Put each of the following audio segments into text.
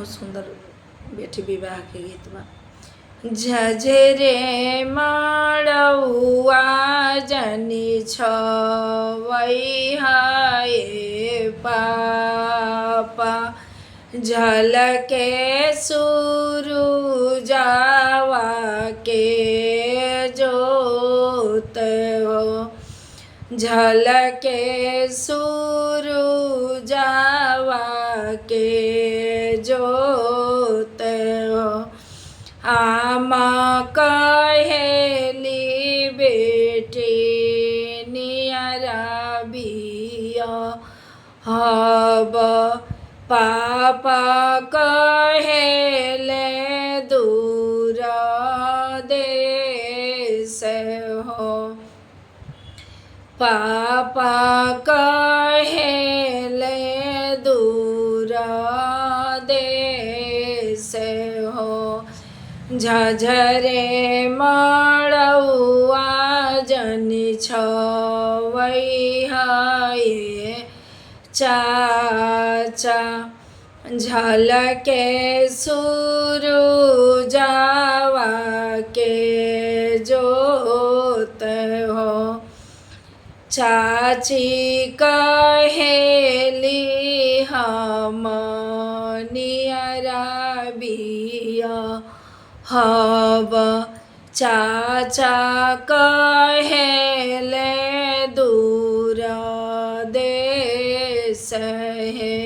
बहुत सुंदर बेटी विवाह के गीत बा। झझरे मड़ौआ जनी छवई हाय पापा, झलके सूरुजावा के जोत हो, झलके सूरुजावा के जोत हो। आमा कहेली बेटी नियरा बिया हब, पापा कहेले दूर देश हो, पापा कहेले दूर देश हो। झझरे मड़ौआ जनी छवई हाय चाचा, झलके सूरुजावा के जोत हो। चाची कहेली हम नियरा बिया हब, चाचा कहेले दूर देश है।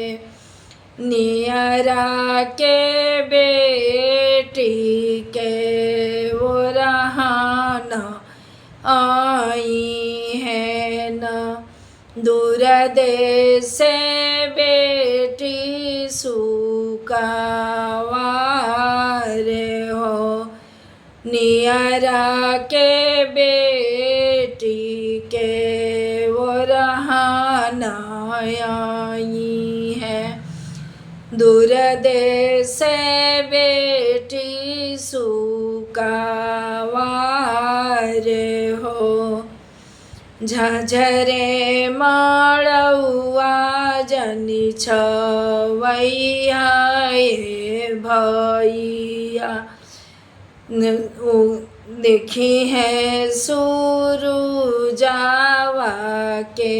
नियरा के बेटी के वो रहना आई है न, दूर देश बेटी सुकावार हो। नियरा के बेटी के वो रहना आई है, दूर देश बेटी सुकावार हो। झझरे मड़ौआ जनी छवई हाय भैया, देखी है सूरुजावा के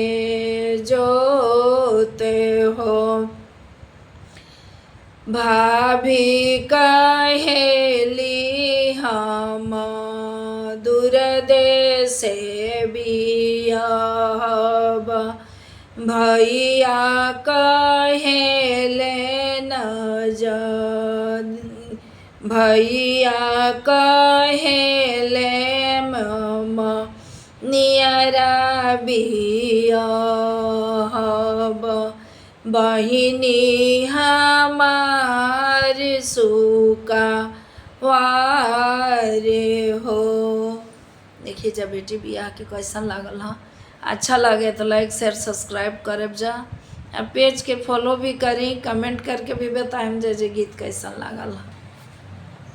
जोत हो। भाभी कहेली हम दूर देश बिया हब, भैया कहेले न भैया कहेले ममा नियरा बिया हब, बहिनी हमार सुकावार हो। देखिए जब बेटी बियाह के कैसन लागल हाँ, अच्छा लगे तो लाइक शेयर सब्सक्राइब करब जा, पेज के फॉलो भी करी, कमेंट करके भी बताएं जे गीत कैसन लागल हाँ।